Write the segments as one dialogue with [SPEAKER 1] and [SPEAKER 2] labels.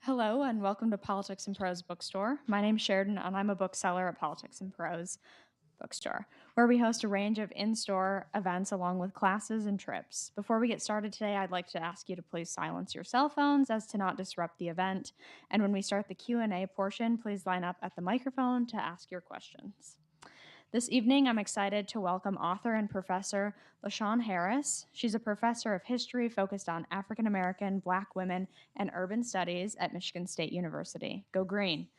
[SPEAKER 1] Hello and welcome to Politics and Prose bookstore. My name's Sheridan and I'm a bookseller at Politics and Prose bookstore, where we host a range of in-store events along with classes and trips. Before we get started today, I'd like to ask you to please silence your cell phones as to not disrupt the event. And when we start the Q&A portion, please line up at the microphone to ask your questions. This evening, I'm excited to welcome author and professor LaShawn Harris. She's a professor of history focused on African American, Black women, and urban studies at Michigan State University. Go Green.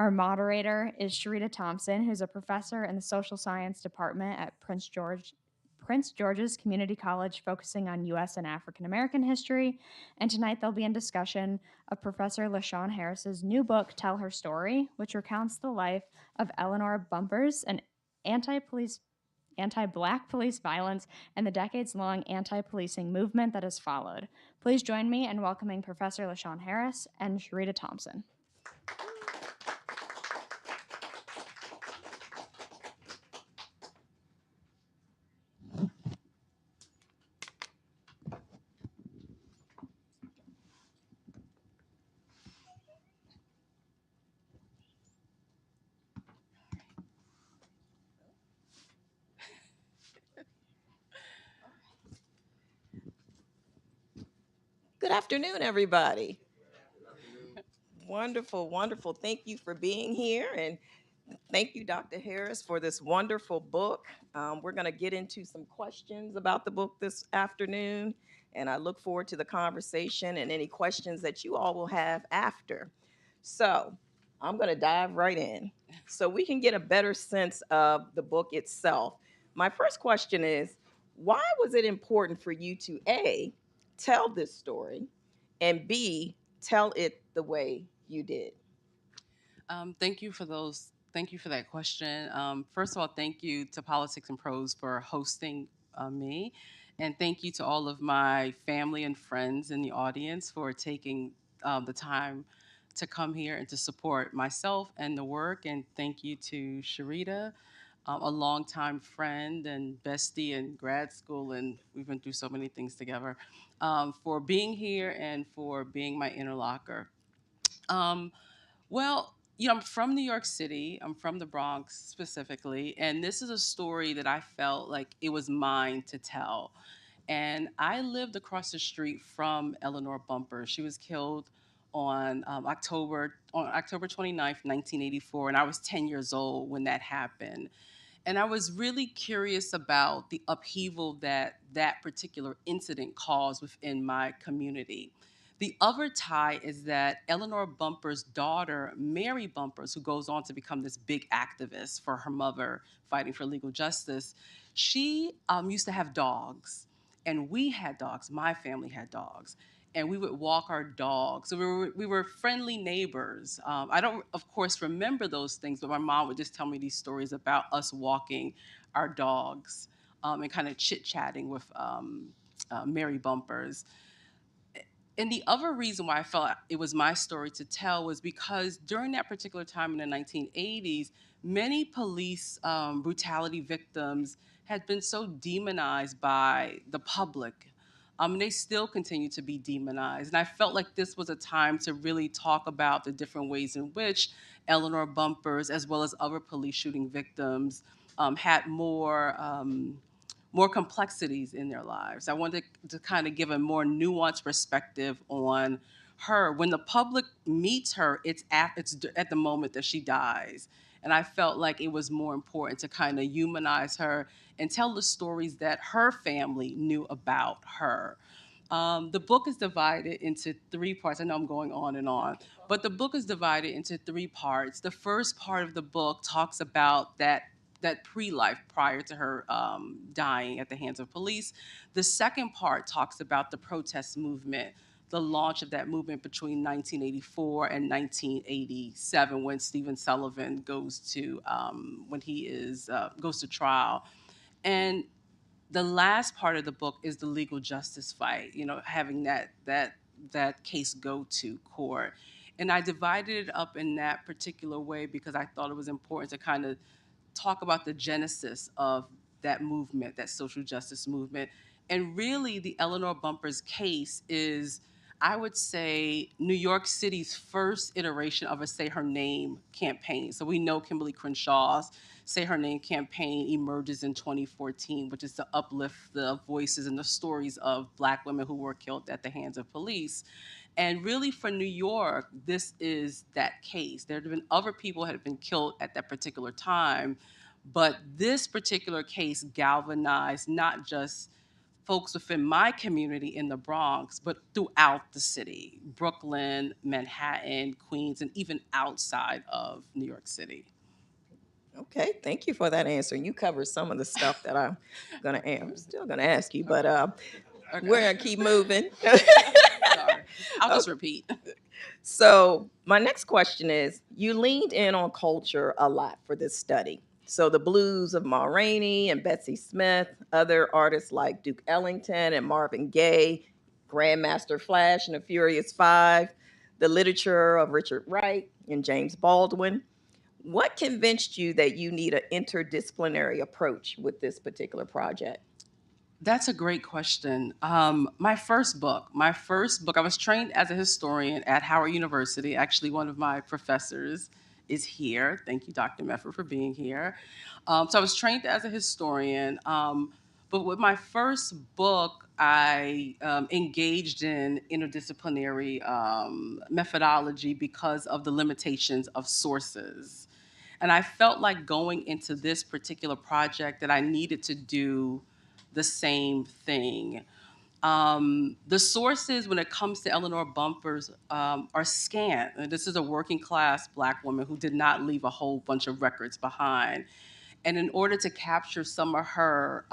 [SPEAKER 1] Our moderator is Sharita Thompson, who's a professor in the social science department at Prince George's Community College, focusing on U.S. and African American history. And tonight they'll be in discussion of Professor LaShawn Harris's new book, Tell Her Story, which recounts the life of Eleanor Bumpurs, an anti-Black police violence and the decades-long anti-policing movement that has followed. Please join me in welcoming Professor LaShawn Harris and Sharita Thompson.
[SPEAKER 2] Good afternoon, everybody. Wonderful, wonderful. Thank you for being here. And thank you, Dr. Harris, for this wonderful book. We're going to get into some questions about the book this afternoon. And I look forward to the conversation and any questions that you all will have after. So I'm going to dive right in so we can get a better sense of the book itself. My first question is, why was it important for you to A, tell this story, and B, tell it the way you did?
[SPEAKER 3] Thank you for those. Thank you for that question. First of all, thank you to Politics and Prose for hosting me, and thank you to all of my family and friends in the audience for taking the time to come here and to support myself and the work. And thank you to Sharita, a longtime friend and bestie in grad school, and we've been through so many things together, for being here and for being my interlocutor. Um, I'm from New York City. I'm from the Bronx specifically. And this is a story that I felt like it was mine to tell. And I lived across the street from Eleanor Bumpurs. She was killed on October 29th, 1984. And I was 10 years old when that happened. And I was really curious about the upheaval that that particular incident caused within my community. The other tie is that Eleanor Bumpurs' daughter, Mary Bumpurs, who goes on to become this big activist for her mother fighting for legal justice, she used to have dogs. And we had dogs. My family had dogs. And we would walk our dogs. So we were friendly neighbors. I don't, of course, remember those things, but my mom would just tell me these stories about us walking our dogs, and kind of chit chatting with Mary Bumpurs. And the other reason why I felt it was my story to tell was because during that particular time in the 1980s, many police brutality victims had been so demonized by the public. They still continue to be demonized. And I felt like this was a time to really talk about the different ways in which Eleanor Bumpurs, as well as other police shooting victims, had more complexities in their lives. I wanted to kind of give a more nuanced perspective on her. When the public meets her, it's at the moment that she dies. And I felt like it was more important to kind of humanize her and tell the stories that her family knew about her. The book is divided into three parts. I know I'm going on and on, but the book is divided into three parts. The first part of the book talks about that pre-life prior to her dying at the hands of police. The second part talks about the protest movement, the launch of that movement between 1984 and 1987, when Stephen Sullivan goes to goes to trial. And the last part of the book is the legal justice fight. Having that case go to court. And I divided it up in that particular way because I thought it was important to kind of talk about the genesis of that movement, that social justice movement. And really, the Eleanor Bumpurs case is, I would say New York City's first iteration of a Say Her Name campaign. So we know Kimberly Crenshaw's Say Her Name campaign emerges in 2014, which is to uplift the voices and the stories of Black women who were killed at the hands of police. And really, for New York, this is that case. There have been other people who had been killed at that particular time, but this particular case galvanized not just folks within my community in the Bronx, but throughout the city, Brooklyn, Manhattan, Queens, and even outside of New York City.
[SPEAKER 2] Okay, thank you for that answer. You covered some of the stuff that I'm still gonna ask you, but
[SPEAKER 3] Okay.
[SPEAKER 2] we're gonna keep moving.
[SPEAKER 3] Sorry. I'll just repeat.
[SPEAKER 2] So my next question is, you leaned in on culture a lot for this study. So the blues of Ma Rainey and Betsy Smith, other artists like Duke Ellington and Marvin Gaye, Grandmaster Flash and the Furious Five, the literature of Richard Wright and James Baldwin. What convinced you that you need an interdisciplinary approach with this particular project?
[SPEAKER 3] That's a great question. My first book, I was trained as a historian at Howard University. Actually, one of my professors is here. Thank you, Dr. Mefford, for being here. So I was trained as a historian. But with my first book, I engaged in interdisciplinary methodology because of the limitations of sources. And I felt like going into this particular project that I needed to do the same thing. The sources, when it comes to Eleanor Bumpurs, are scant. And this is a working class Black woman who did not leave a whole bunch of records behind. And in order to capture some of her,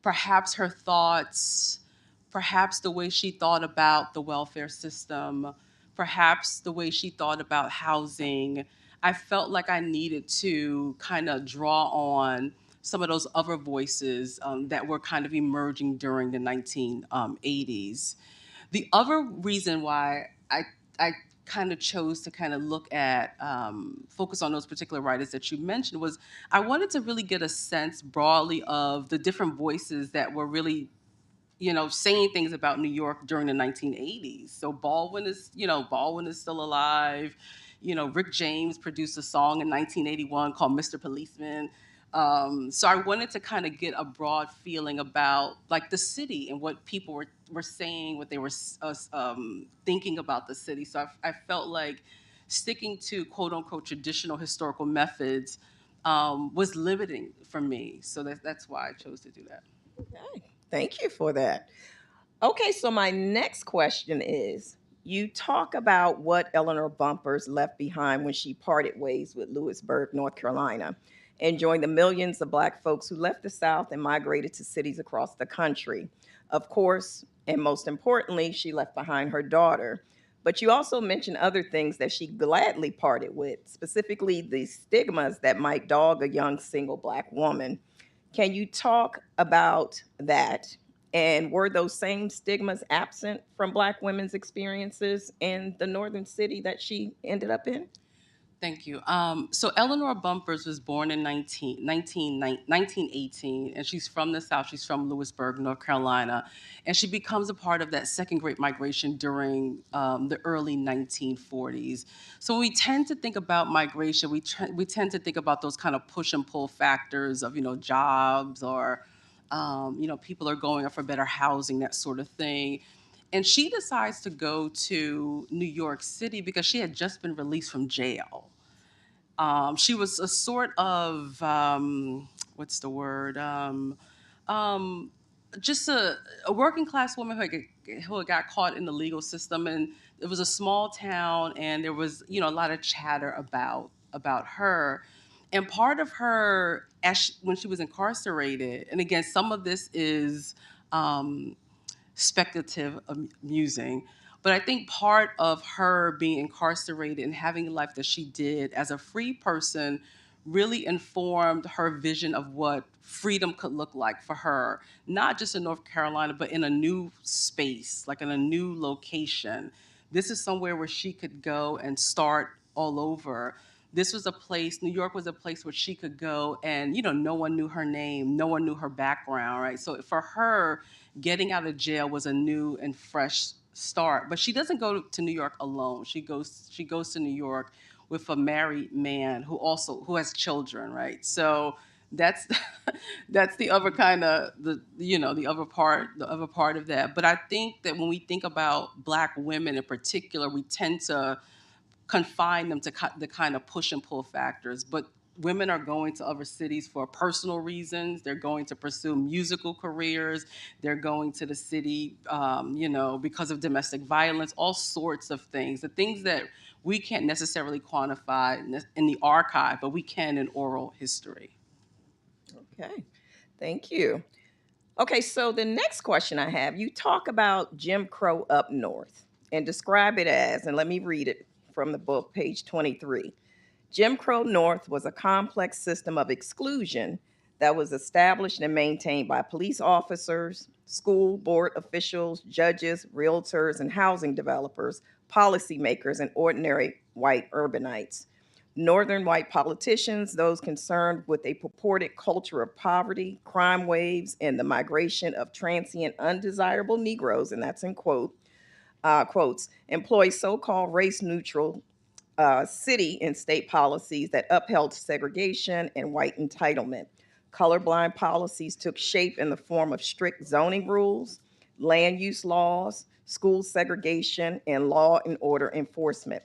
[SPEAKER 3] perhaps her thoughts, perhaps the way she thought about the welfare system, perhaps the way she thought about housing, I felt like I needed to kind of draw on some of those other voices that were kind of emerging during the 1980s. The other reason why I kind of chose to kind of look at, focus on those particular writers that you mentioned was I wanted to really get a sense broadly of the different voices that were really saying things about New York during the 1980s. So Baldwin is still alive. Rick James produced a song in 1981 called Mr. Policeman. So I wanted to kind of get a broad feeling about like the city and what people were saying, what they were thinking about the city. So I felt like sticking to quote unquote traditional historical methods was limiting for me. So that's why I chose to do that.
[SPEAKER 2] Okay, thank you for that. Okay, so my next question is, you talk about what Eleanor Bumpurs left behind when she parted ways with Lewisburg, North Carolina, and joined the millions of Black folks who left the South and migrated to cities across the country. Of course, and most importantly, she left behind her daughter. But you also mentioned other things that she gladly parted with, specifically the stigmas that might dog a young single Black woman. Can you talk about that? And were those same stigmas absent from Black women's experiences in the northern city that she ended up in?
[SPEAKER 3] Thank you. So Eleanor Bumpurs was born in 1918, and she's from the South. She's from Lewisburg, North Carolina, and she becomes a part of that second Great Migration during the early 1940s. So when we tend to think about migration, we tend to think about those kind of push and pull factors of jobs or people are going up for better housing, that sort of thing. And she decides to go to New York City because she had just been released from jail. She was a sort of, what's the word? Just a working class woman who had got caught in the legal system. And it was a small town, and there was, a lot of chatter about her. And part of her, when she was incarcerated, and again, some of this is speculative amusing. But I think part of her being incarcerated and having the life that she did as a free person really informed her vision of what freedom could look like for her, not just in North Carolina, but in a new space, like in a new location. This is somewhere where she could go and start all over. This was a place, New York was a place where she could go and, no one knew her name, no one knew her background, right? So for her, getting out of jail was a new and fresh start. But she doesn't go to New York alone. She goes to New York with a married man who has children, right? So that's that's the other kind of the other part of that. But I think that when we think about Black women in particular, we tend to confine them to the kind of push and pull factors. But women are going to other cities for personal reasons. They're going to pursue musical careers. They're going to the city, because of domestic violence, all sorts of things. The things that we can't necessarily quantify in the archive, but we can in oral history.
[SPEAKER 2] Okay, thank you. Okay, so the next question I have, you talk about Jim Crow up north and describe it as, and let me read it from the book, page 23. Jim Crow North was a complex system of exclusion that was established and maintained by police officers, school board officials, judges, realtors, and housing developers, policymakers, and ordinary white urbanites. Northern white politicians, those concerned with a purported culture of poverty, crime waves, and the migration of transient undesirable Negroes, and that's in quotes, employ so-called race-neutral city and state policies that upheld segregation and white entitlement. Colorblind policies took shape in the form of strict zoning rules, land use laws, school segregation, and law and order enforcement.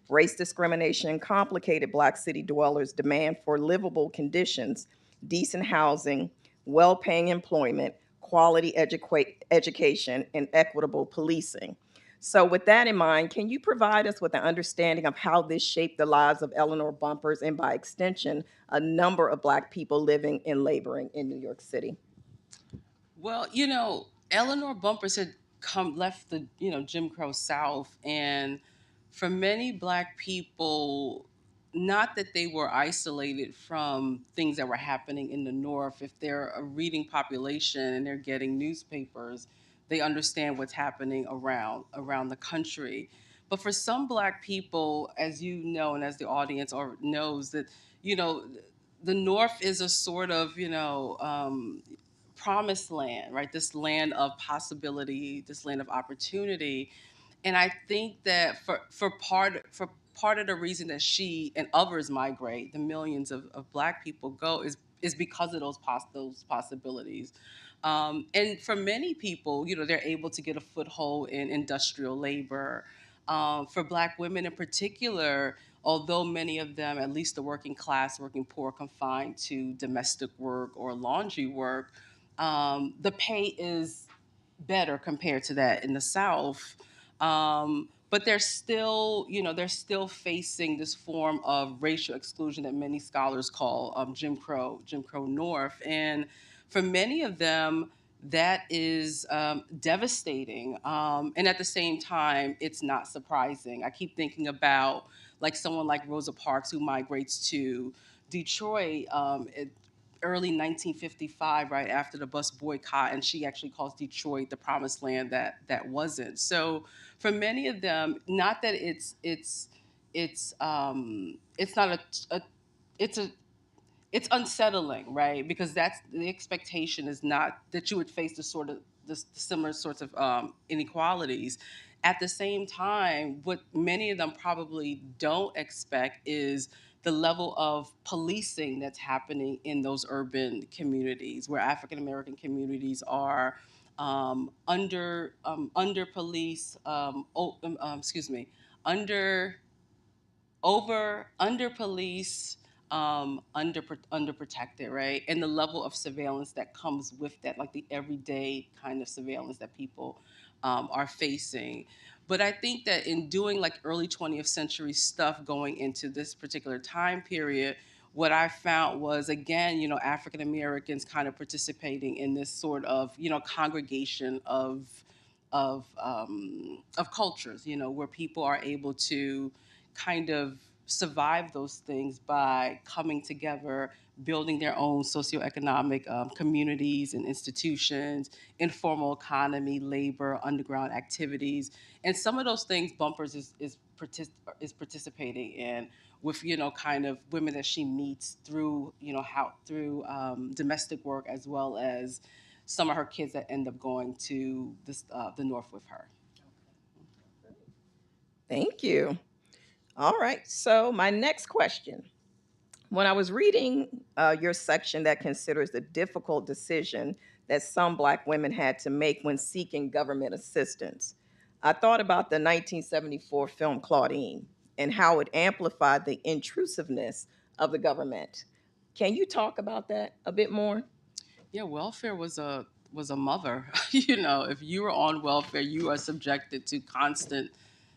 [SPEAKER 2] Race discrimination complicated Black city dwellers' demand for livable conditions, decent housing, well paying employment, quality education, and equitable policing. So, with that in mind, can you provide us with an understanding of how this shaped the lives of Eleanor Bumpurs and, by extension, a number of Black people living and laboring in New York City?
[SPEAKER 3] Well, Eleanor Bumpurs had left the Jim Crow South, and for many Black people, not that they were isolated from things that were happening in the North. If they're a reading population and they're getting newspapers, they understand what's happening around the country. But for some Black people, as you know, and as the audience knows, that you know the North is a sort of promised land, right? This land of possibility, this land of opportunity. And I think that for part of the reason that she and others migrate, the millions of Black people go, is because of those possibilities. And for many people, they're able to get a foothold in industrial labor. For Black women in particular, although many of them, at least the working class, working poor, confined to domestic work or laundry work, the pay is better compared to that in the South. But they're still facing this form of racial exclusion that many scholars call Jim Crow North. And for many of them, that is devastating. And at the same time, it's not surprising. I keep thinking about like someone like Rosa Parks who migrates to Detroit early 1955, right after the bus boycott, and she actually calls Detroit the promised land that wasn't. So for many of them, not that it's not it's a it's unsettling, right? Because that's the expectation is not that you would face the similar sorts of inequalities. At the same time, what many of them probably don't expect is the level of policing that's happening in those urban communities, where African American communities are under police, under under police, under protected, right? And the level of surveillance that comes with that, like the everyday kind of surveillance that people are facing. But I think that in doing like early 20th century stuff going into this particular time period, what I found was, again, African Americans kind of participating in this sort of congregation of cultures, where people are able to kind of survive those things by coming together, building their own socioeconomic communities and institutions, informal economy, labor, underground activities, and some of those things Bumpurs is participating in with kind of women that she meets through domestic work, as well as some of her kids that end up going to the North with her.
[SPEAKER 2] Thank you. All right. So, my next question. When I was reading your section that considers the difficult decision that some Black women had to make when seeking government assistance, I thought about the 1974 film Claudine and how it amplified the intrusiveness of the government. Can you talk about that a bit more?
[SPEAKER 3] Yeah, welfare was a mother. You know, if you were on welfare, you are subjected to constant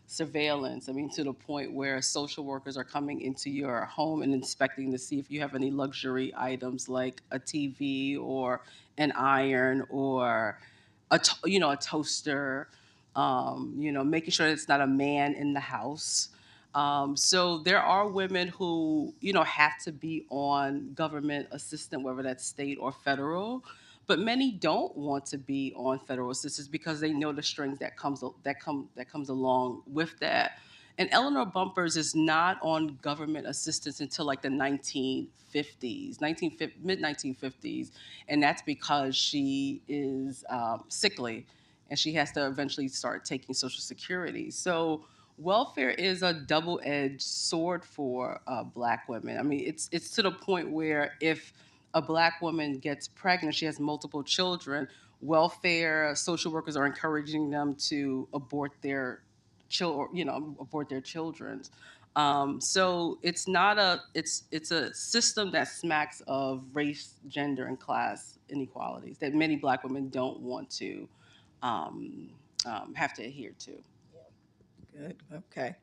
[SPEAKER 3] surveillance. I mean, to the point where social workers are coming into your home and inspecting to see if you have any luxury items like a TV or an iron or a toaster. Making sure it's not a man in the house. So there are women who, have to be on government assistance, whether that's state or federal. But many don't want to be on federal assistance because they know the strings that comes along with that. And Eleanor Bumpurs is not on government assistance until like the 1950s, mid 1950s, and that's because she is sickly, and she has to eventually start taking Social Security. So welfare is a double-edged sword for Black women. I mean, it's to the point where if a Black woman gets pregnant, she has multiple children, welfare social workers are encouraging them to abort their children's. So it's not a it's a system that smacks of race, gender, and class inequalities that many Black women don't want to um, have to adhere to.
[SPEAKER 2] Good. Okay.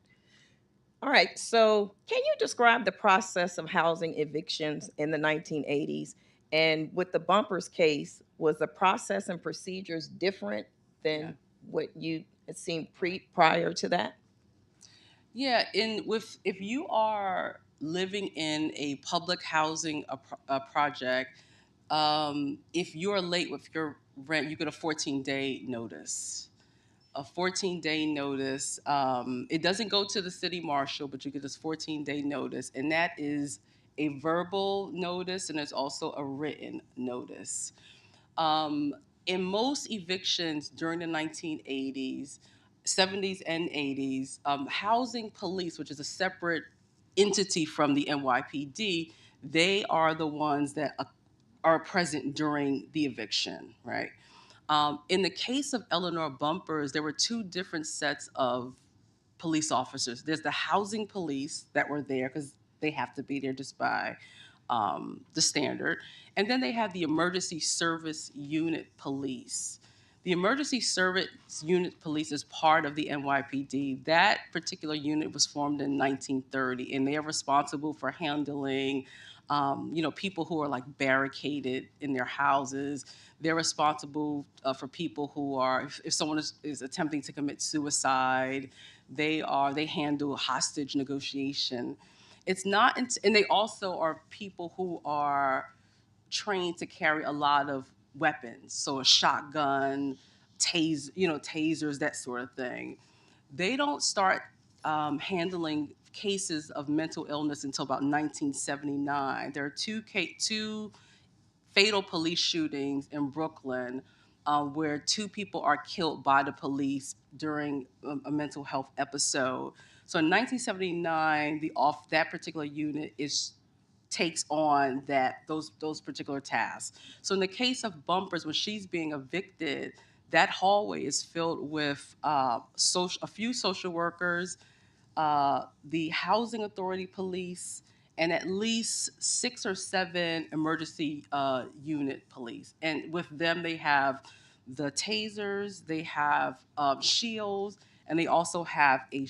[SPEAKER 2] All right. So, can you describe the process of housing evictions in the 1980s? And with the Bumpers case, was the process and procedures different
[SPEAKER 3] Yeah.
[SPEAKER 2] than what you had seen prior to that?
[SPEAKER 3] Yeah, if you are living in a public housing a project, if you're late with your rent, you get a 14-day notice. A 14-day notice. It doesn't go to the city marshal, but you get this 14-day notice, and that is a verbal notice, and there's also a written notice. Um, in most evictions during the 1980s, 70s, and 80s, housing police, which is a separate entity from the NYPD, they are the ones that are present during the eviction, right? In the case of Eleanor Bumpurs, there were two different sets of police officers. There's the housing police that were there because they have to be there just by the standard. And then they have the emergency service unit police. The emergency service unit police is part of the NYPD. That particular unit was formed in 1930, and they are responsible for handling, people who are like barricaded in their houses. They're responsible for people who are, if someone is attempting to commit suicide, they handle hostage negotiation. It's not, and they also are people who are trained to carry a lot of weapons, so a shotgun, tasers, that sort of thing. They don't start handling cases of mental illness until about 1979. There are two fatal police shootings in Brooklyn, where two people are killed by the police during a mental health episode. So in 1979, that particular unit takes on those particular tasks. So in the case of Bumpers, when she's being evicted, that hallway is filled with a few social workers, the housing authority police, and at least 6 or 7 emergency unit police. And with them, they have the tasers, they have shields, and they also have they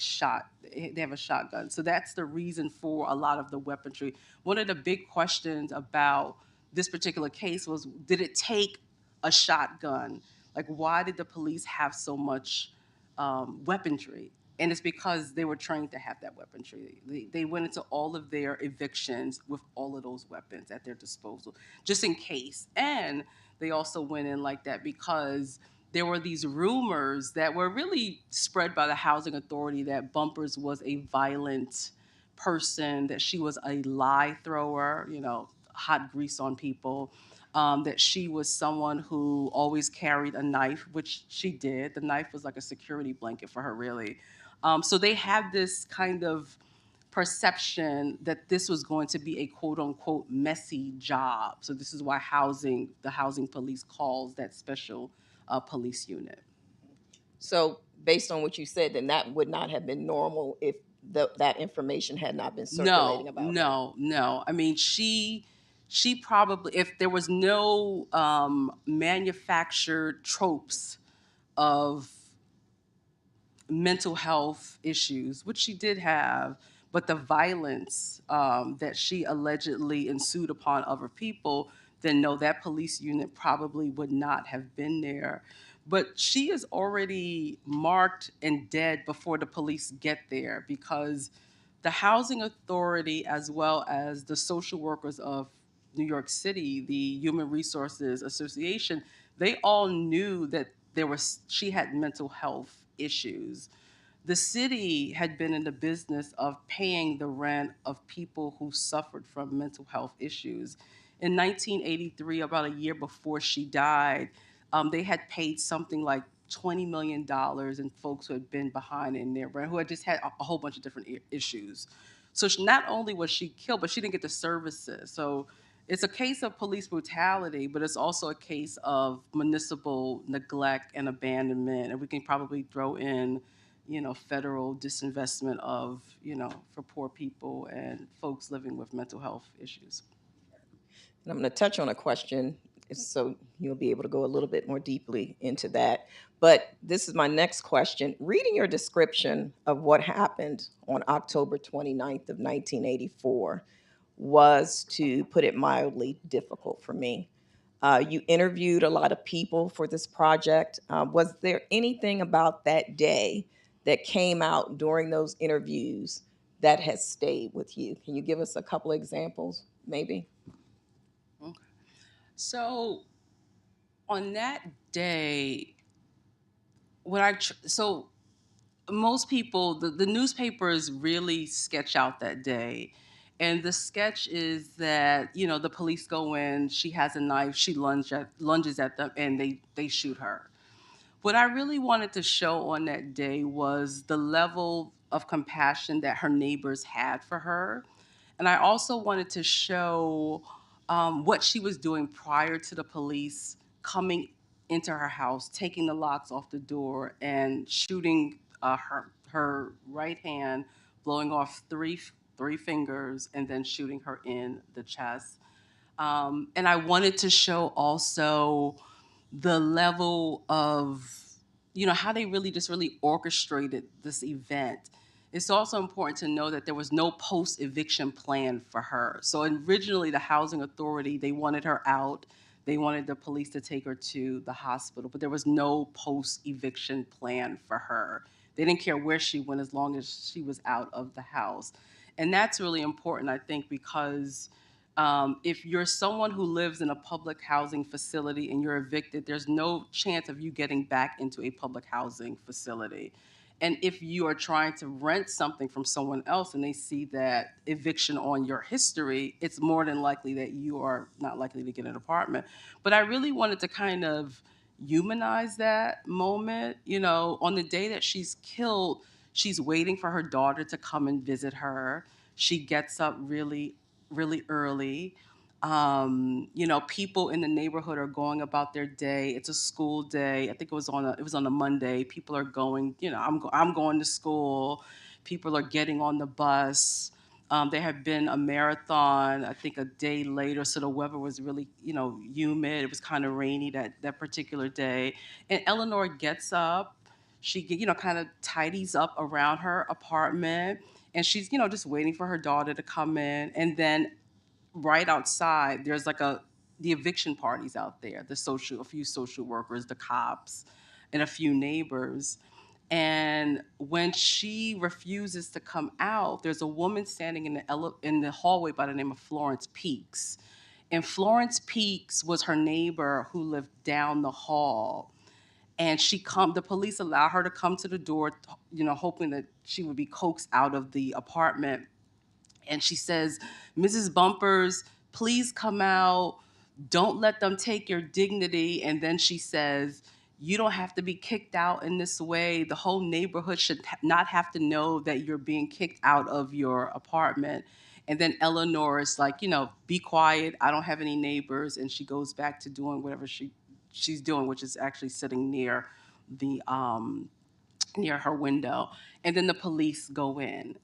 [SPEAKER 3] have a shotgun. So that's the reason for a lot of the weaponry. One of the big questions about this particular case was, did it take a shotgun? Like, why did the police have so much weaponry? And it's because they were trained to have that weaponry. They went into all of their evictions with all of those weapons at their disposal, just in case. And they also went in like that because there were these rumors that were really spread by the housing authority that Bumpers was a violent person, that she was a lie thrower, hot grease on people, that she was someone who always carried a knife, which she did. The knife was like a security blanket for her, really. So they have this kind of perception that this was going to be a quote unquote messy job. So this is why the housing police calls that special police unit.
[SPEAKER 2] So based on what you said, then that would not have been normal if that information had not been circulating about her.
[SPEAKER 3] No. I mean, she probably, if there was no manufactured tropes of mental health issues, which she did have, but the violence that she allegedly ensued upon other people, then no, that police unit probably would not have been there. But she is already marked and dead before the police get there, because the housing authority, as well as the social workers of New York City, the Human Resources Association, they all knew that she had mental health issues. The city had been in the business of paying the rent of people who suffered from mental health issues. In 1983, about a year before she died, they had paid something like $20 million in folks who had been behind in their rent, who had just had a whole bunch of different issues. So not only was she killed, but she didn't get the services. So it's a case of police brutality, but it's also a case of municipal neglect and abandonment. And we can probably throw in, federal disinvestment of, for poor people and folks living with mental health issues.
[SPEAKER 2] And I'm going to touch on a question so you'll be able to go a little bit more deeply into that. But this is my next question. Reading your description of what happened on October 29th of 1984 was, to put it mildly, difficult for me. You interviewed a lot of people for this project. Was there anything about that day that came out during those interviews that has stayed with you? Can you give us a couple of examples, maybe?
[SPEAKER 3] Okay. So on that day, so most people, the newspapers really sketch out that day. And the sketch is that, the police go in, she has a knife, she lunges at them, and they shoot her. What I really wanted to show on that day was the level of compassion that her neighbors had for her. And I also wanted to show what she was doing prior to the police coming into her house, taking the locks off the door, and shooting her right hand, blowing off three fingers, and then shooting her in the chest. And I wanted to show also the level of, how they really orchestrated this event. It's also important to know that there was no post-eviction plan for her. So originally, the housing authority, they wanted her out. They wanted the police to take her to the hospital, but there was no post-eviction plan for her. They didn't care where she went as long as she was out of the house. And that's really important, I think, because if you're someone who lives in a public housing facility and you're evicted, there's no chance of you getting back into a public housing facility. And if you are trying to rent something from someone else and they see that eviction on your history, it's more than likely that you are not likely to get an apartment. But I really wanted to kind of humanize that moment. On the day that she's killed, she's waiting for her daughter to come and visit her. She gets up really early. People in the neighborhood are going about their day. It's a school day. I think it was on a Monday. People are going. I'm going to school. People are getting on the bus. There had been a marathon, I think, a day later, so the weather was really, humid. It was kind of rainy that particular day. And Eleanor gets up. She, kind of tidies up around her apartment, and she's, just waiting for her daughter to come in. And then right outside, there's the eviction parties out there, a few social workers, the cops, and a few neighbors. And when she refuses to come out, there's a woman standing in the hallway by the name of Florence Peaks. And Florence Peaks was her neighbor who lived down the hall. And the police allow her to come to the door, hoping that she would be coaxed out of the apartment. And she says, "Mrs. Bumpurs, please come out. Don't let them take your dignity." And then she says, you don't have to be kicked out in this way. The whole neighborhood should not have to know that you're being kicked out of your apartment. And then Eleanor is like, be quiet. I don't have any neighbors. And she goes back to doing whatever she's doing, which is actually sitting the near her window. And then the police go in.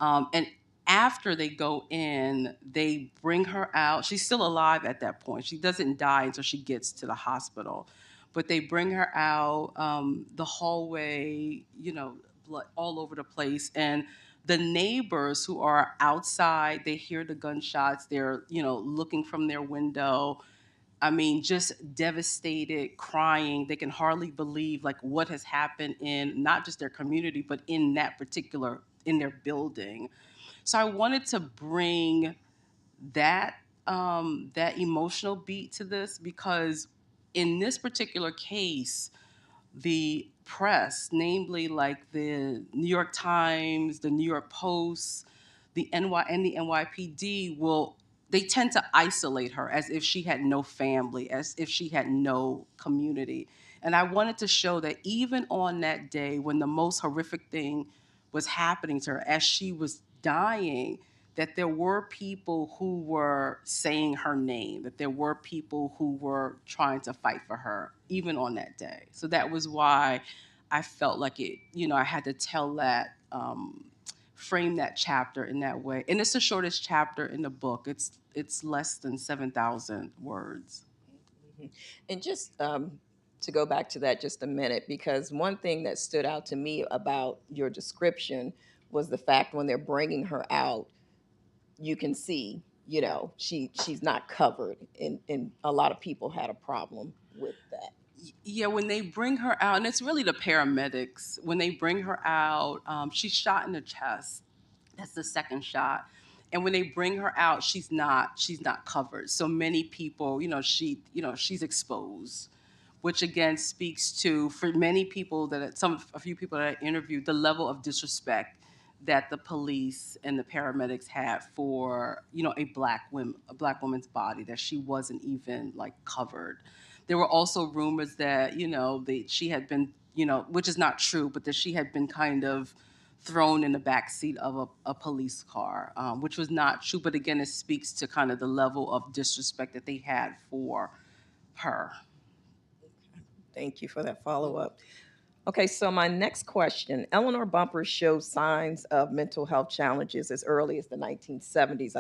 [SPEAKER 3] And after they go in, they bring her out. She's still alive at that point. She doesn't die until she gets to the hospital. But they bring her out the hallway, blood all over the place. And the neighbors who are outside, they hear the gunshots. They're, looking from their window. I mean, just devastated, crying. They can hardly believe like what has happened in not just their community, but in their building. So I wanted to bring that that emotional beat to this, because in this particular case, the press, namely like the New York Times, the New York Post, the NYPD they tend to isolate her as if she had no family, as if she had no community. And I wanted to show that even on that day when the most horrific thing was happening to her, as she was dying, that there were people who were saying her name, that there were people who were trying to fight for her, even on that day. So that was why I felt like I had to tell that, frame that chapter in that way. And it's the shortest chapter in the book. It's less than 7,000 words.
[SPEAKER 2] Mm-hmm. And just to go back to that just a minute, because one thing that stood out to me about your description was the fact when they're bringing her out, you can see, she's not covered, and a lot of people had a problem with that.
[SPEAKER 3] Yeah, when they bring her out, and it's really the paramedics, when they bring her out, she's shot in the chest. That's the second shot. And when they bring her out, she's not covered. So many people, she's exposed, which again speaks to, for many people a few people that I interviewed, the level of disrespect that the police and the paramedics had for, a black woman's body, that she wasn't even like covered. There were also rumors that, she had been, which is not true, but that she had been kind of thrown in the back seat of a police car, which was not true. But again, it speaks to kind of the level of disrespect that they had for her.
[SPEAKER 2] Thank you for that follow-up. Okay, so my next question. Eleanor Bumpurs showed signs of mental health challenges as early as the 1970s,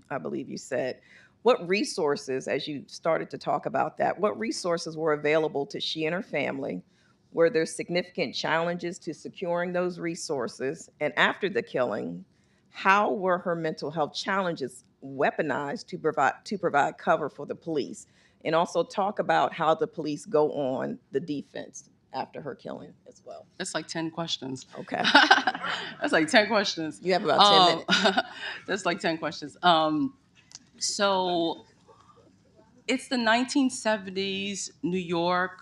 [SPEAKER 2] I believe you said. What resources, as you started to talk about that, what resources were available to she and her family? Were there significant challenges to securing those resources? And after the killing, how were her mental health challenges weaponized to provide cover for the police? And also talk about how the police go on the defense after her killing as well.
[SPEAKER 3] That's like 10 questions.
[SPEAKER 2] Okay.
[SPEAKER 3] That's like 10 questions.
[SPEAKER 2] You have about 10 minutes.
[SPEAKER 3] That's like 10 questions. So it's the 1970s, New York.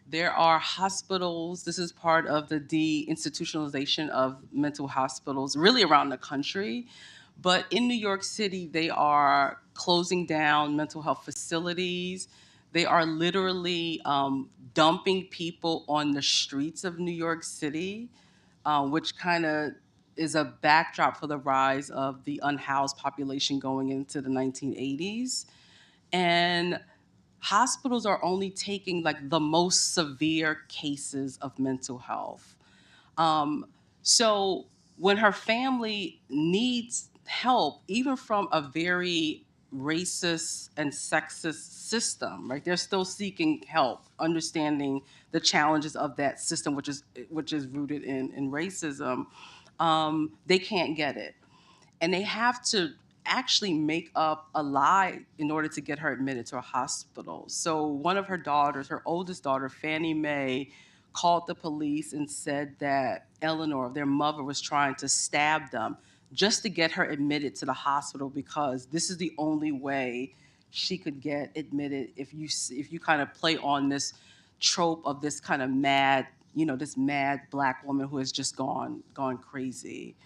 [SPEAKER 3] There are hospitals. This is part of the deinstitutionalization of mental hospitals really around the country. But in New York City, they are closing down mental health facilities. They are literally dumping people on the streets of New York City, which kind of is a backdrop for the rise of the unhoused population going into the 1980s. And hospitals are only taking like the most severe cases of mental health. So when her family needs help, even from a very racist and sexist system, right? They're still seeking help, understanding the challenges of that system, which is rooted in racism. They can't get it, and they have to actually make up a lie in order to get her admitted to a hospital. So one of her daughters, her oldest daughter, Fannie Mae, called the police and said that Eleanor, their mother, was trying to stab them just to get her admitted to the hospital, because this is the only way she could get admitted if you kind of play on this trope of this kind of mad, this mad black woman who has just gone crazy.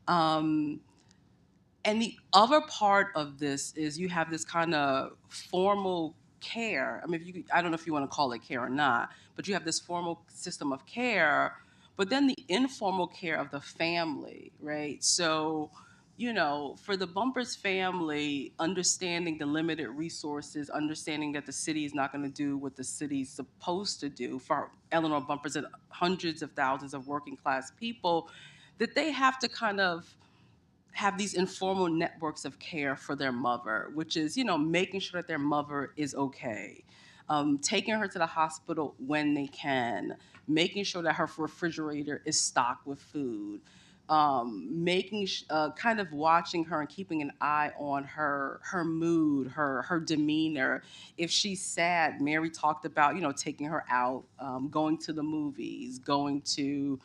[SPEAKER 3] And the other part of this is you have this kind of formal care. I mean, I don't know if you want to call it care or not, but you have this formal system of care, but then the informal care of the family, right? So, for the Bumpurs family, understanding the limited resources, understanding that the city is not going to do what the city's supposed to do for Eleanor Bumpurs and hundreds of thousands of working class people, that they have to kind of have these informal networks of care for their mother, which is, making sure that their mother is okay, taking her to the hospital when they can, making sure that her refrigerator is stocked with food, kind of watching her and keeping an eye on her mood, her demeanor. If she's sad, Mary talked about, taking her out, going to the movies, going to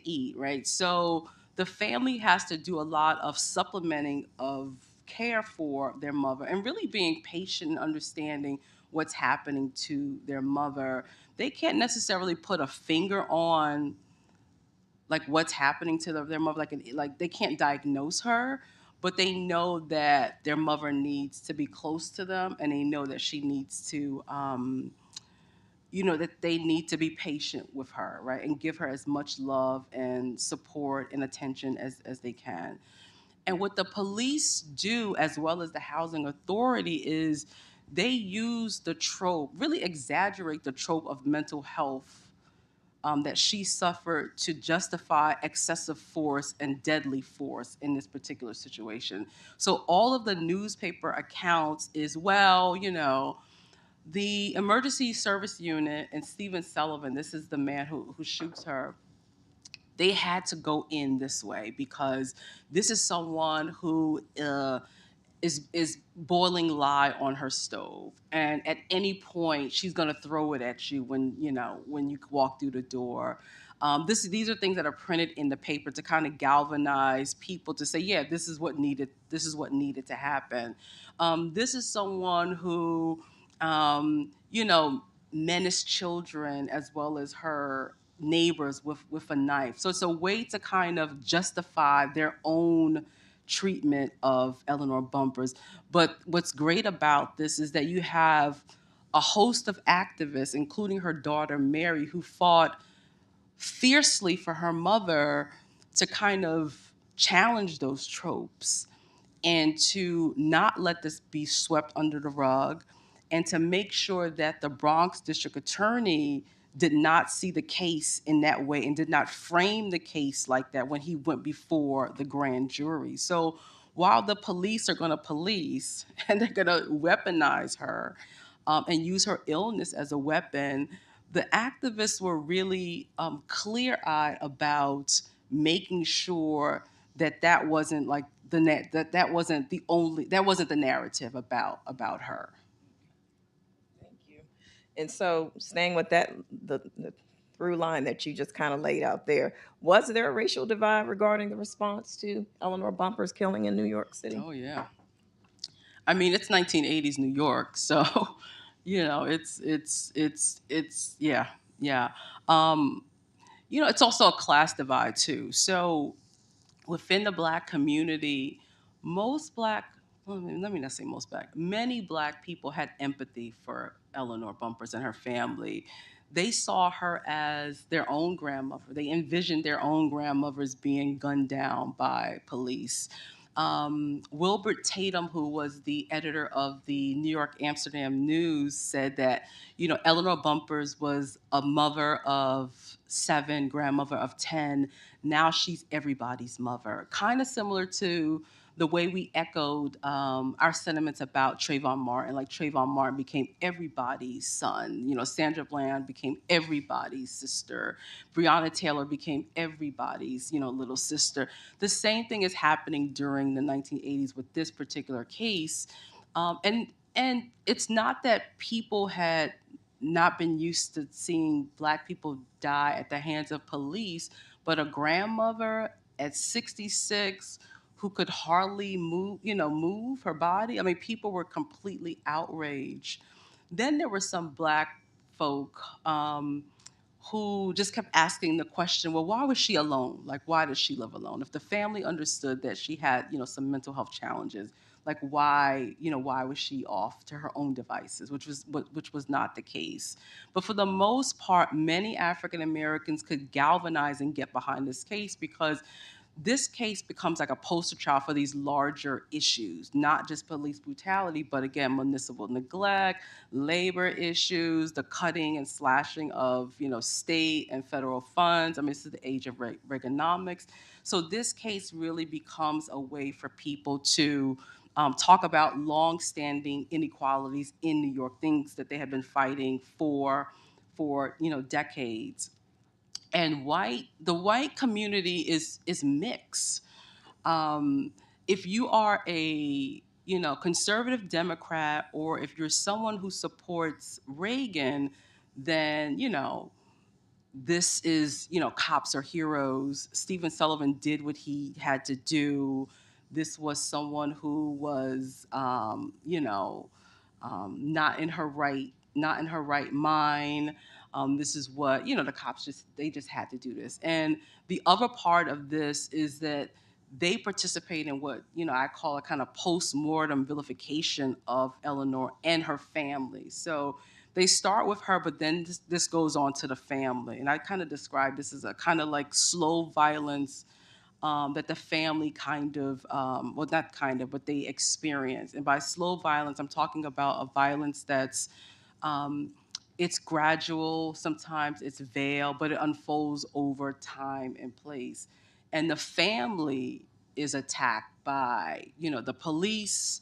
[SPEAKER 3] eat, right? So the family has to do a lot of supplementing of care for their mother and really being patient and understanding what's happening to their mother. They can't necessarily put a finger on like what's happening to their mother, like they can't diagnose her, but they know that their mother needs to be close to them, and they know that she needs to that they need to be patient with her, right? And give her as much love and support and attention as they can. And what the police do, as well as the housing authority, is they use the trope, really exaggerate the trope of mental health that she suffered to justify excessive force and deadly force in this particular situation. So all of the newspaper accounts is, the emergency service unit and Stephen Sullivan, this is the man who shoots her, they had to go in this way because this is someone who is boiling lye on her stove, and at any point she's going to throw it at you when you walk through the door. These are things that are printed in the paper to kind of galvanize people to say, yeah, this is what needed to happen. This is someone who menaced children as well as her neighbors with a knife. So it's a way to kind of justify their own treatment of Eleanor Bumpurs. But what's great about this is that you have a host of activists, including her daughter Mary, who fought fiercely for her mother to kind of challenge those tropes and to not let this be swept under the rug, and to make sure that the Bronx district attorney did not see the case in that way and did not frame the case like that when he went before the grand jury. So while the police are going to police and they're going to weaponize her and use her illness as a weapon, the activists were really clear-eyed about making sure that wasn't like that wasn't the narrative about her.
[SPEAKER 2] Thank you. And so, staying with that, the through line that you just kind of laid out there, was there a racial divide regarding the response to Eleanor Bumpurs' killing in New York City?
[SPEAKER 3] Oh yeah. I mean, it's 1980s New York, so it's yeah. It's also a class divide too. So within the Black community, let me not say most Black, many Black people had empathy for Eleanor Bumpurs and her family. They saw her as their own grandmother. They envisioned their own grandmothers being gunned down by police. Wilbert Tatum, who was the editor of the New York Amsterdam News, said that, Eleanor Bumpurs was a mother of 7, grandmother of 10. Now she's everybody's mother. Kind of similar to the way we echoed our sentiments about Trayvon Martin. Like Trayvon Martin became everybody's son. Sandra Bland became everybody's sister. Breonna Taylor became everybody's, little sister. The same thing is happening during the 1980s with this particular case. And it's not that people had not been used to seeing Black people die at the hands of police, but a grandmother at 66 who could hardly move her body. I mean, people were completely outraged. Then there were some Black folk who just kept asking the question, well, why was she alone? Like, why does she live alone? If the family understood that she had, some mental health challenges, like why was she off to her own devices, which was not the case. But for the most part, many African Americans could galvanize and get behind this case because this case becomes like a poster child for these larger issues, not just police brutality, but again, municipal neglect, labor issues, the cutting and slashing of, state and federal funds. I mean, this is the age of Reaganomics. So this case really becomes a way for people to talk about long-standing inequalities in New York, things that they have been fighting for decades. And the white community is mixed. If you are a conservative Democrat, or if you're someone who supports Reagan, then this is, cops are heroes. Stephen Sullivan did what he had to do. This was someone who was, not in her right mind. This is what, the cops they just had to do this. And the other part of this is that they participate in what, I call a kind of post-mortem vilification of Eleanor and her family. So they start with her, but then this goes on to the family. And I kind of describe this as a kind of like slow violence that the family kind of, well, not kind of, but they experience. And by slow violence, I'm talking about a violence that's, it's gradual, sometimes it's veiled, but it unfolds over time and place. And the family is attacked by, the police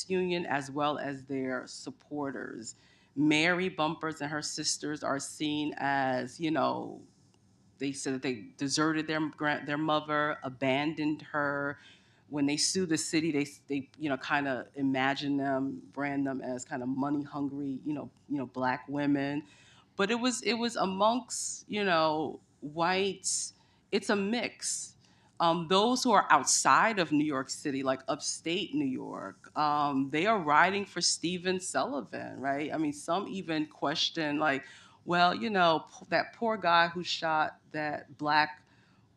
[SPEAKER 3] union, as well as their supporters. Mary Bumpurs and her sisters are seen as, they said that they deserted their mother, abandoned her. When they sue the city, they kind of imagine them, brand them as kind of money hungry, black women. But it was amongst whites. It's a mix. Those who are outside of New York City, like upstate New York, they are riding for Stephen Sullivan, right? I mean, some even question, like, well, that poor guy who shot that black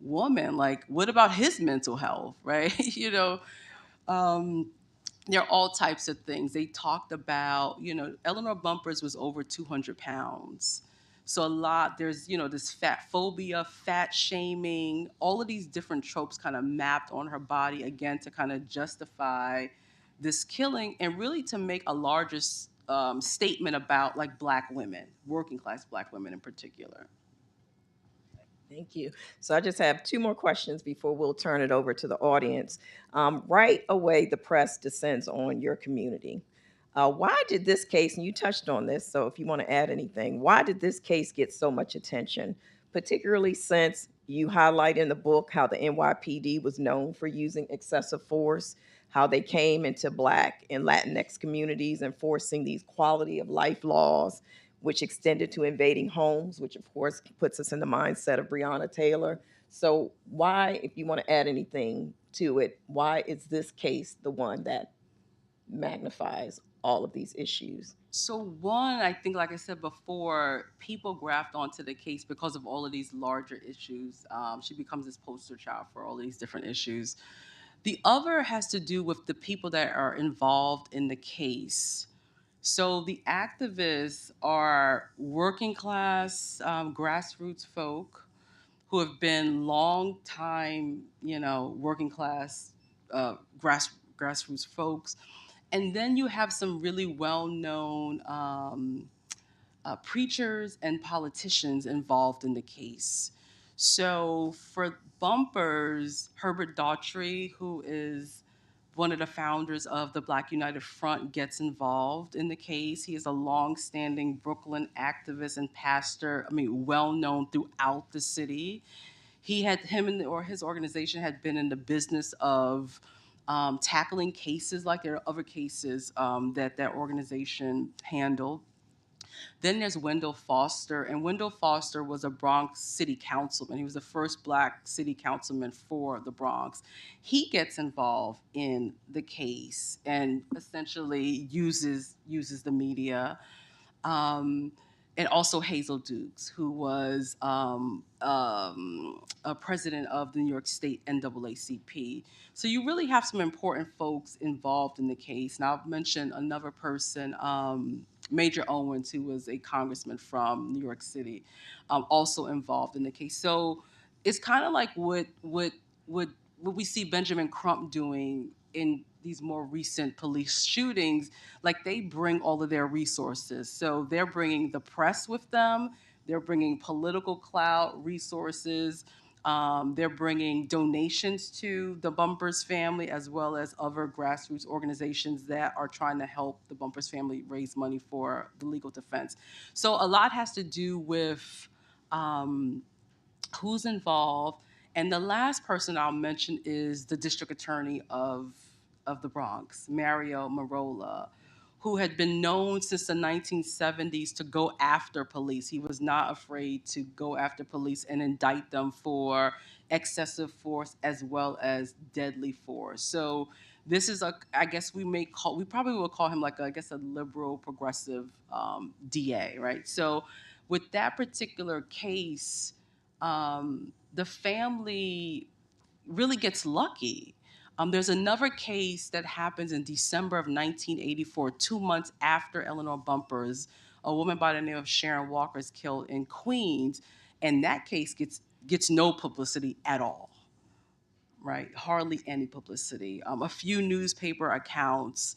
[SPEAKER 3] woman, like, what about his mental health, right? Um, there are all types of things. They talked about, Eleanor Bumpurs was over 200 pounds. So there's, this fat phobia, fat shaming, all of these different tropes kind of mapped on her body, again, to kind of justify this killing and really to make a larger statement about like black women, working class black women in particular.
[SPEAKER 2] Thank you. So I just have two more questions before we'll turn it over to the audience. Right away, the press descends on your community. Why did this case, and you touched on this, so if you want to add anything, why did this case get so much attention, particularly since you highlight in the book how the NYPD was known for using excessive force, how they came into Black and Latinx communities enforcing these quality of life laws, which extended to invading homes, which of course puts us in the mindset of Breonna Taylor. So why, if you want to add anything to it, why is this case the one that magnifies all of these issues?
[SPEAKER 3] So one, I think, like I said before, people graft onto the case because of all of these larger issues. She becomes this poster child for all of these different issues. The other has to do with the people that are involved in the case. So the activists are working class, grassroots folk who have been long time, working class, grassroots folks. And then you have some really well-known preachers and politicians involved in the case. So for Bumpurs, Herbert Daughtry, who is one of the founders of the Black United Front, gets involved in the case. He is a long-standing Brooklyn activist and pastor, well-known throughout the city. Or his organization had been in the business of tackling cases like there are other cases that organization handled. Then there's Wendell Foster, and Wendell Foster was a Bronx city councilman. He was the first Black city councilman for the Bronx. He gets involved in the case and essentially uses the media. and also Hazel Dukes, who was a president of the New York State NAACP. So you really have some important folks involved in the case. Now, I've mentioned another person, Major Owens, who was a congressman from New York City, also involved in the case. So it's kind of like what we see Benjamin Crump doing in these more recent police shootings. Like, they bring all of their resources. So they're bringing the press with them. They're bringing political clout, resources. They're bringing donations to the Bumpurs family, as well as other grassroots organizations that are trying to help the Bumpurs family raise money for the legal defense. So a lot has to do with who's involved. And the last person I'll mention is the district attorney of the Bronx, Mario Marola, who had been known since the 1970s to go after police. He was not afraid to go after police and indict them for excessive force as well as deadly force. So this is I guess we probably will call him like a liberal progressive DA, right? So with that particular case, the family really gets lucky. There's another case that happens in December of 1984, 2 months after Eleanor Bumpurs. A woman by the name of Sharon Walker is killed in Queens, and that case gets no publicity at all, right? Hardly any publicity. A few newspaper accounts.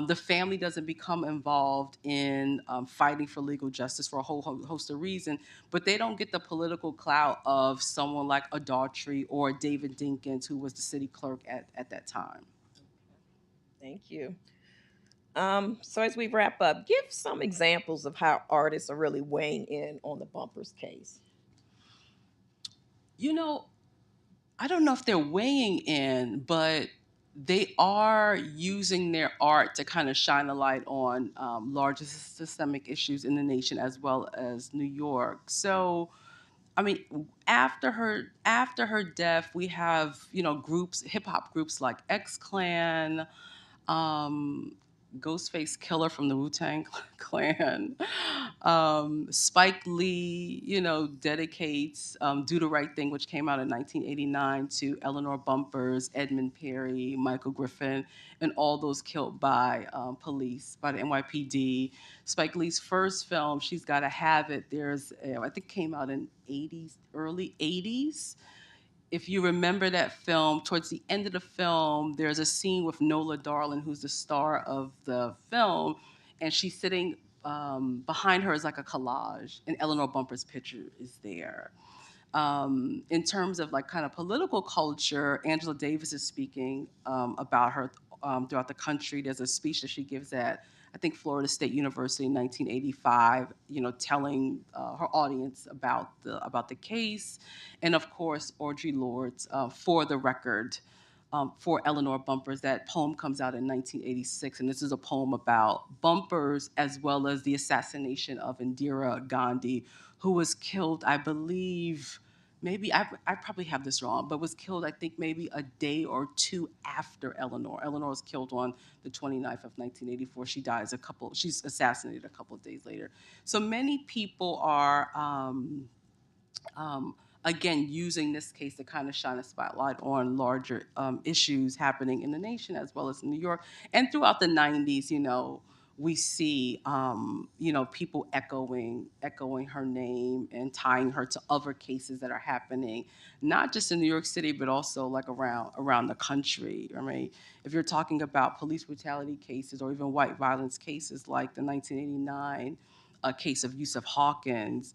[SPEAKER 3] The family doesn't become involved in fighting for legal justice for a whole host of reasons, but they don't get the political clout of someone like a Daughtry or David Dinkins, who was the city clerk at that time.
[SPEAKER 2] Thank you. So as we wrap up, give some examples of how artists are really weighing in on the Bumpurs case.
[SPEAKER 3] You know, I don't know if they're weighing in, but they are using their art to kind of shine a light on larger systemic issues in the nation as well as New York. So, I mean, after her death, we have groups, hip hop groups like X Clan, Ghostface Killer from the Wu-Tang Clan. Spike Lee, dedicates Do the Right Thing, which came out in 1989, to Eleanor Bumpurs, Edmund Perry, Michael Griffin, and all those killed by police, by the NYPD. Spike Lee's first film, She's Gotta Have It, I think came out in early 80s. If you remember that film, towards the end of the film, there's a scene with Nola Darling, who's the star of the film, and she's sitting behind her is like a collage, and Eleanor Bumpurs' picture is there. In terms of like kind of political culture, Angela Davis is speaking about her throughout the country. There's a speech that she gives at, I think, Florida State University in 1985, telling her audience about the case. And of course, Audre Lorde's For the Record, for Eleanor Bumpurs. That poem comes out in 1986, and this is a poem about Bumpurs as well as the assassination of Indira Gandhi, who was killed, I believe, maybe I probably have this wrong, but was killed, I think, maybe a day or two after Eleanor. Eleanor was killed on the 29th of 1984. She's assassinated a couple of days later. So many people are, again, using this case to kind of shine a spotlight on larger issues happening in the nation as well as in New York. And throughout the 90s, we see, people echoing her name and tying her to other cases that are happening, not just in New York City, but also like around the country. I mean, if you're talking about police brutality cases or even white violence cases like the 1989 case of Yusuf Hawkins,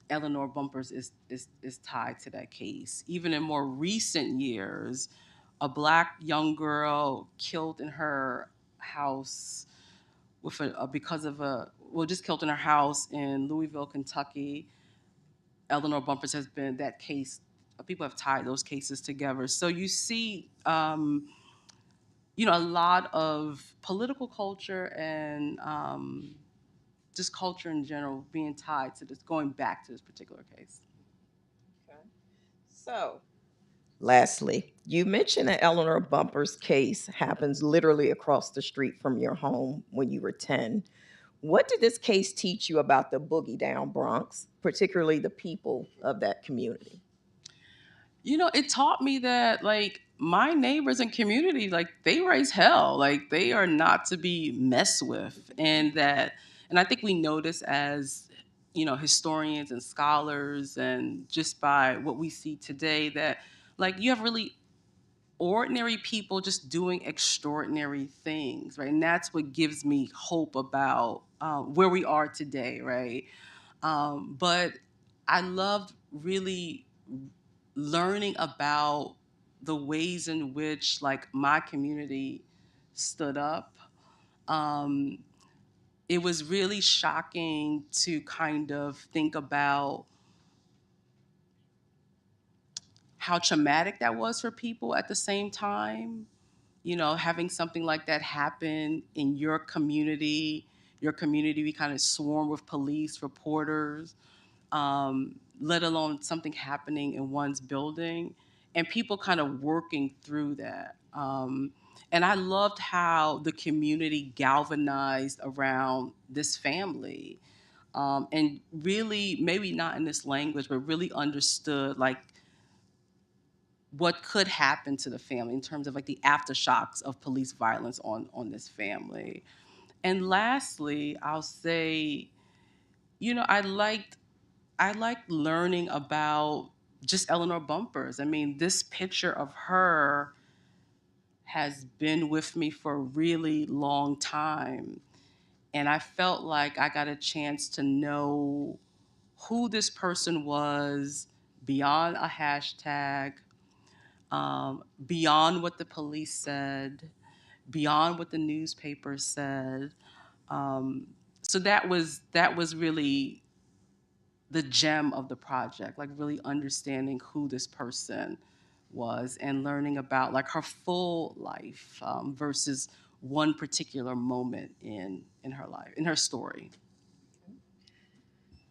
[SPEAKER 3] Eleanor Bumpurs is tied to that case. Even in more recent years, a Black young girl killed in her house just killed in her house in Louisville, Kentucky. Eleanor Bumpurs has been that case. People have tied those cases together. So you see, a lot of political culture and just culture in general being tied to this, going back to this particular case.
[SPEAKER 2] Okay. So, lastly, you mentioned that Eleanor Bumpurs' case happens literally across the street from your home when you were 10. What did this case teach you about the Boogie Down Bronx, particularly the people of that community?
[SPEAKER 3] You know, it taught me that like my neighbors and community, like they raise hell, like they are not to be messed with, and I think we know this as historians and scholars, and just by what we see today, that like you have really ordinary people just doing extraordinary things, right? And that's what gives me hope about where we are today, right? But I loved really learning about the ways in which like my community stood up. Um, it was really shocking to kind of think about how traumatic that was for people at the same time. You know, having something like that happen in your community be kind of swarmed with police, reporters, let alone something happening in one's building, and people kind of working through that. And I loved how the community galvanized around this family, and really, maybe not in this language, but really understood like what could happen to the family in terms of like the aftershocks of police violence on this family. And lastly, I'll say, I liked learning about just Eleanor Bumpurs. I mean, this picture of her has been with me for a really long time. And I felt like I got a chance to know who this person was beyond a hashtag, beyond what the police said, beyond what the newspaper said. So that was really the gem of the project, like really understanding who this person was and learning about like her full life, versus one particular moment in her life, in her story.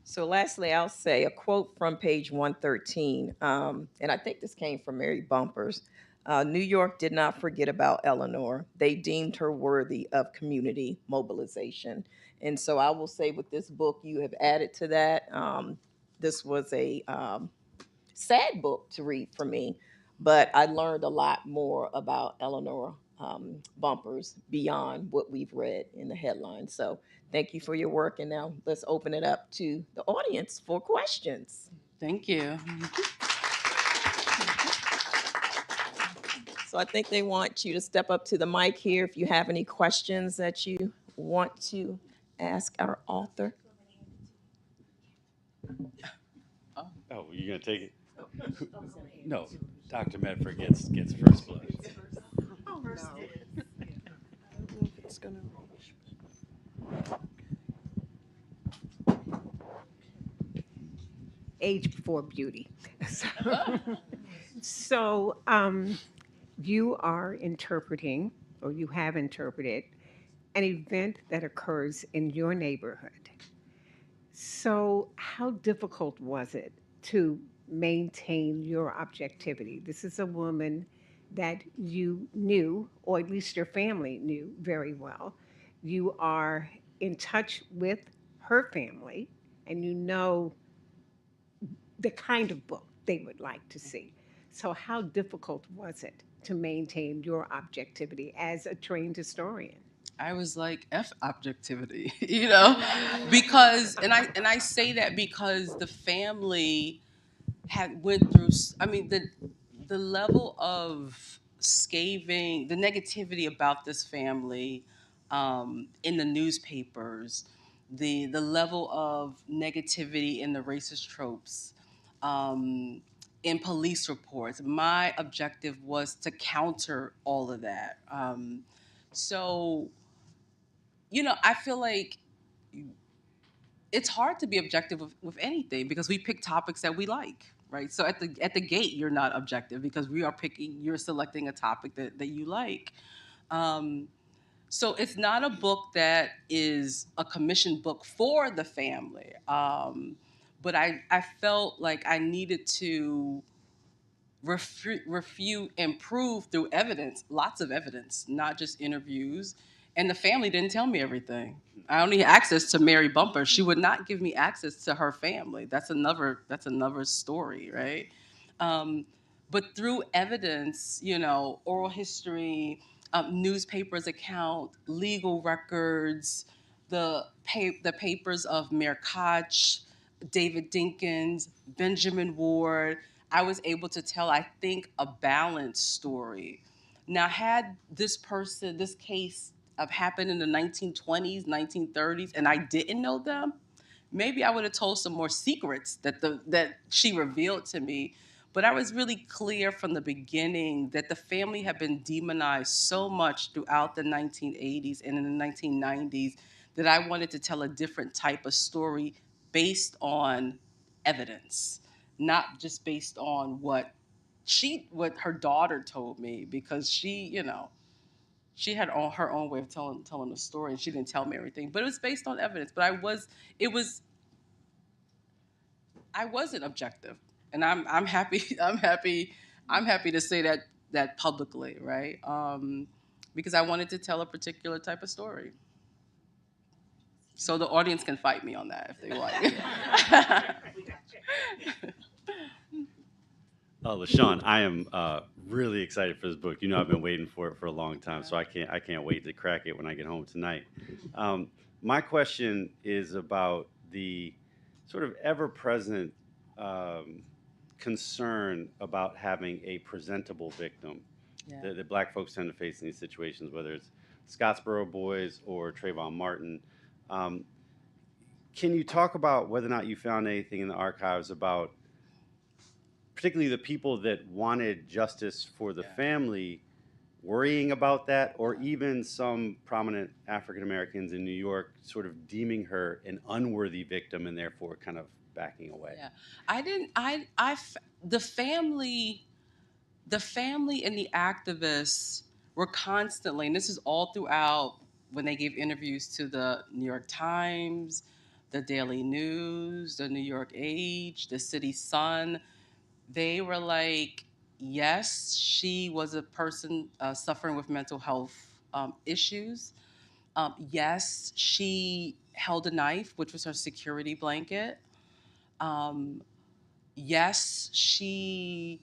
[SPEAKER 2] So, lastly, I'll say a quote from page 113, and I think this came from Mary Bumpurs. New York did not forget about Eleanor. They deemed her worthy of community mobilization. And so I will say, with this book, you have added to that. This was a sad book to read for me, but I learned a lot more about Eleanor Bumpurs beyond what we've read in the headlines. So thank you for your work. And now let's open it up to the audience for questions.
[SPEAKER 3] Thank you.
[SPEAKER 2] So I think they want you to step up to the mic here if you have any questions that you want to ask our author.
[SPEAKER 4] Oh, you're gonna take it? No, Dr. Medford gets first blood.
[SPEAKER 5] Age before beauty. So, you are interpreting, or you have interpreted, an event that occurs in your neighborhood. So, how difficult was it to maintain your objectivity? This is a woman that you knew, or at least your family knew very well. You are in touch with her family, and you know the kind of book they would like to see. So, how difficult was it to maintain your objectivity as a trained historian?
[SPEAKER 3] I was like, F objectivity, because, and I say that because the family had went through, I mean, the level of scathing, the negativity about this family, in the newspapers, the level of negativity in the racist tropes, in police reports. My objective was to counter all of that. So, I feel like it's hard to be objective with anything because we pick topics that we like, right? So at the gate, you're not objective because you're selecting a topic that you like. So it's not a book that is a commissioned book for the family. But I felt like I needed to refute and prove through evidence, lots of evidence, not just interviews, And the family didn't tell me everything. I only had access to Mary Bumpurs. She would not give me access to her family. That's another story, right? Um, but through evidence, oral history, newspapers account, legal records, the papers of Mayor Koch, David Dinkins, Benjamin Ward, I was able to tell, I think, a balanced story. Now, had this case happened in the 1920s, 1930s, and I didn't know them, maybe I would have told some more secrets that she revealed to me. But I was really clear from the beginning that the family had been demonized so much throughout the 1980s and in the 1990s that I wanted to tell a different type of story based on evidence, not just based on what her daughter told me, because she had her own way of telling the story, and she didn't tell me everything. But it was based on evidence. But I wasn't objective, and I'm happy to say that publicly, right? Because I wanted to tell a particular type of story. So the audience can fight me on that if they like.
[SPEAKER 4] LaShawn, I am really excited for this book. I've been waiting for it for a long time, so I can't wait to crack it when I get home tonight. My question is about the sort of ever-present concern about having a presentable victim that Black folks tend to face in these situations, whether it's Scottsboro boys or Trayvon Martin. Can you talk about whether or not you found anything in the archives about particularly the people that wanted justice for the family worrying about that, or even some prominent African Americans in New York sort of deeming her an unworthy victim and therefore kind of backing away?
[SPEAKER 3] Yeah, the family and the activists were constantly, and this is all throughout when they gave interviews to the New York Times, the Daily News, the New York Age, the City Sun. They were like, yes, she was a person suffering with mental health issues. Yes, she held a knife, which was her security blanket. Yes, she,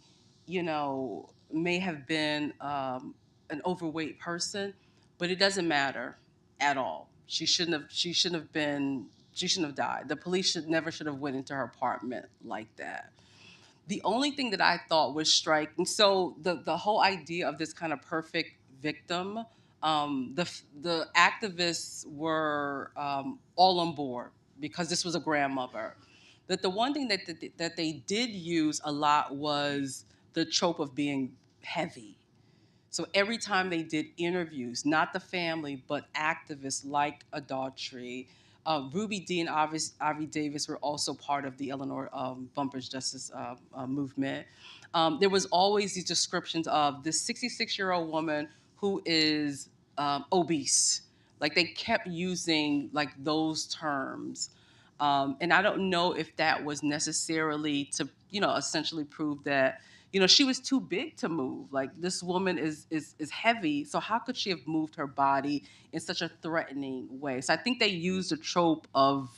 [SPEAKER 3] may have been an overweight person, but it doesn't matter at all. She shouldn't have died. The police never should have went into her apartment like that. The only thing that I thought was striking, so the whole idea of this kind of perfect victim, the activists were all on board because this was a grandmother. That the one thing that they did use a lot was the trope of being heavy. So every time they did interviews, not the family, but activists like Daughtry, Ruby Dee and Avi Davis were also part of the Eleanor Bumpurs justice movement. There was always these descriptions of this 66-year-old woman who is obese. Like they kept using like those terms. And I don't know if that was necessarily to, essentially prove that, she was too big to move. Like this woman is heavy. So how could she have moved her body in such a threatening way? So I think they used a trope of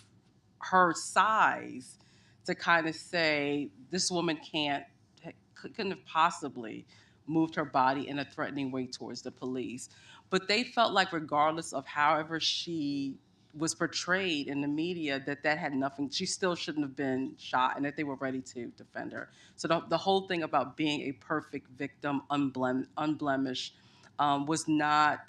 [SPEAKER 3] her size to kind of say this woman couldn't have possibly moved her body in a threatening way towards the police. But they felt like regardless of however she was portrayed in the media, that had nothing, she still shouldn't have been shot, and that they were ready to defend her. So the whole thing about being a perfect victim, unblemished, was not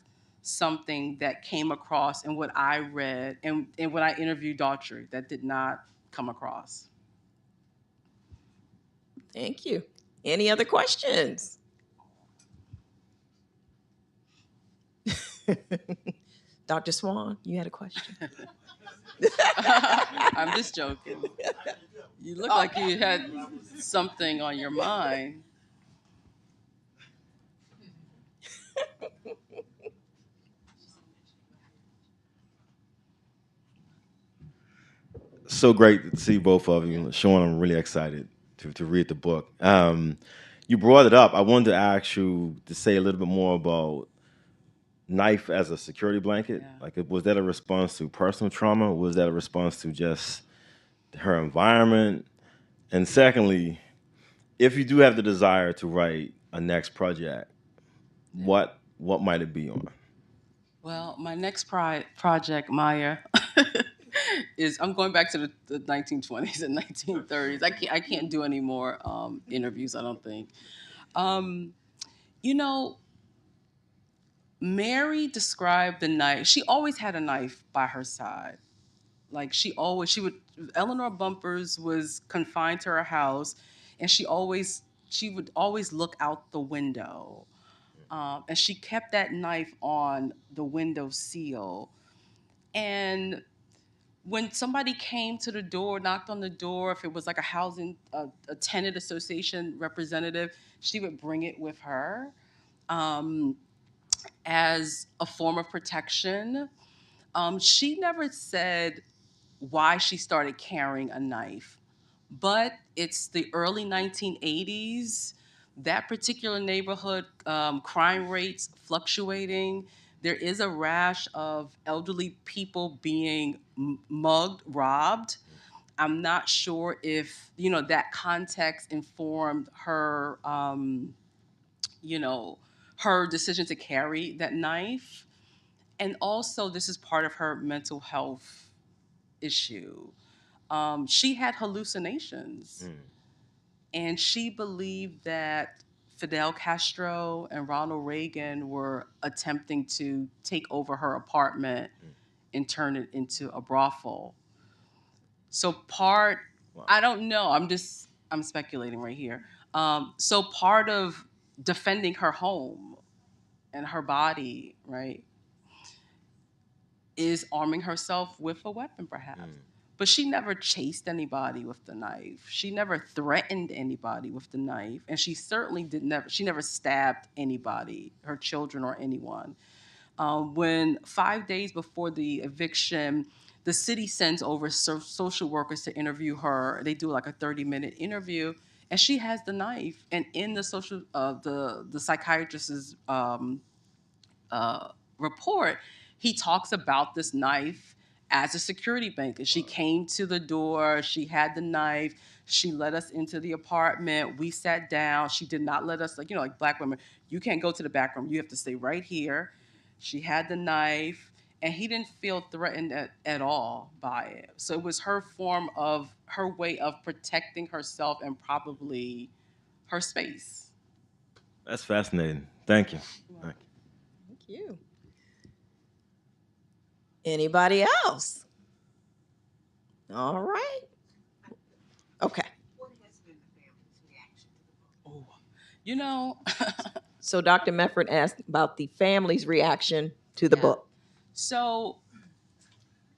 [SPEAKER 3] something that came across in what I read and when I interviewed Daughtry. That did not come across.
[SPEAKER 2] Thank you. Any other questions? Dr. Swan, you had a question.
[SPEAKER 3] I'm just joking. You look like you had something on your mind.
[SPEAKER 6] So great to see both of you. Sean, I'm really excited to read the book. You brought it up. I wanted to ask you to say a little bit more about knife as a security blanket?
[SPEAKER 3] Yeah.
[SPEAKER 6] Like, was that a response to personal trauma? Was that a response to just her environment? And secondly, if you do have the desire to write a next project, what might it be on?
[SPEAKER 3] Well, my next project, Maya, is I'm going back to the 1920s and 1930s. I can't do any more interviews, I don't think. You know, Mary described the knife. She always had a knife by her side. Like Eleanor Bumpurs was confined to her house, and she would always look out the window. And she kept that knife on the window sill. And when somebody came to the door, knocked on the door, if it was like a tenant association representative, she would bring it with her as a form of protection. She never said why she started carrying a knife, but it's the early 1980s. That particular neighborhood, crime rates fluctuating. There is a rash of elderly people being mugged, robbed. I'm not sure if that context informed her, her decision to carry that knife, and also this is part of her mental health issue. She had hallucinations. And she believed that Fidel Castro and Ronald Reagan were attempting to take over her apartment and turn it into a brothel. So I don't know, I'm speculating right here. So part of defending her home and her body, right, is arming herself with a weapon, perhaps. But she never chased anybody with the knife. She never threatened anybody with the knife. And she certainly she never stabbed anybody, her children or anyone. When 5 days before the eviction, the city sends over social workers to interview her. They do like a 30-minute interview, and she has the knife. And in the the psychiatrist's report, he talks about this knife as a security blanket. She came to the door, she had the knife, she let us into the apartment, we sat down, she did not let us, like Black women, you can't go to the back room, you have to stay right here. She had the knife, and he didn't feel threatened at all by it. So it was her way of protecting herself and probably her space.
[SPEAKER 6] That's fascinating. Thank you.
[SPEAKER 2] Thank you. Anybody else? All right. Okay.
[SPEAKER 5] What has been the family's reaction to the book?
[SPEAKER 2] So Dr. Mefford asked about the family's reaction to the book.
[SPEAKER 3] So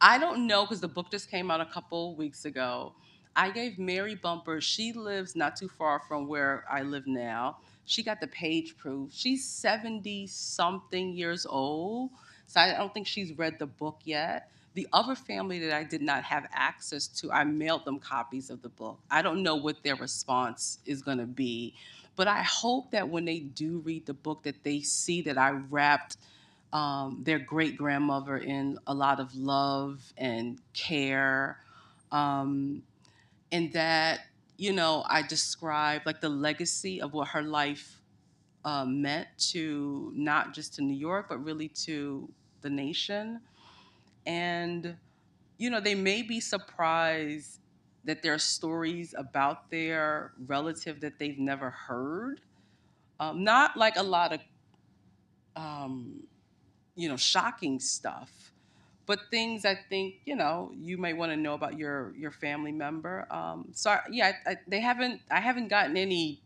[SPEAKER 3] I don't know, because the book just came out a couple weeks ago. I gave Mary Bumpurs, she lives not too far from where I live now. She got the page proof. She's 70-something years old, so I don't think she's read the book yet. The other family that I did not have access to, I mailed them copies of the book. I don't know what their response is going to be, but I hope that when they do read the book that they see that I wrapped their great-grandmother in a lot of love and care, and that, I described like the legacy of what her life meant to not just to New York, but really to the nation. And, they may be surprised that there are stories about their relative that they've never heard. Not like a lot of, shocking stuff, but things I think, you might want to know about your family member. I haven't gotten any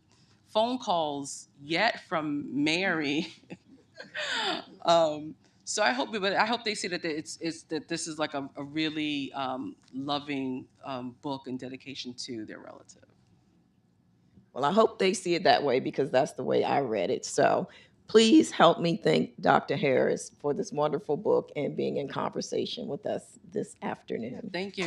[SPEAKER 3] phone calls yet from Mary. So I hope they see that that this is like a really loving book and dedication to their relative.
[SPEAKER 2] Well, I hope they see it that way, because that's the way I read it. So please help me thank Dr. Harris for this wonderful book and being in conversation with us this afternoon.
[SPEAKER 3] Thank you.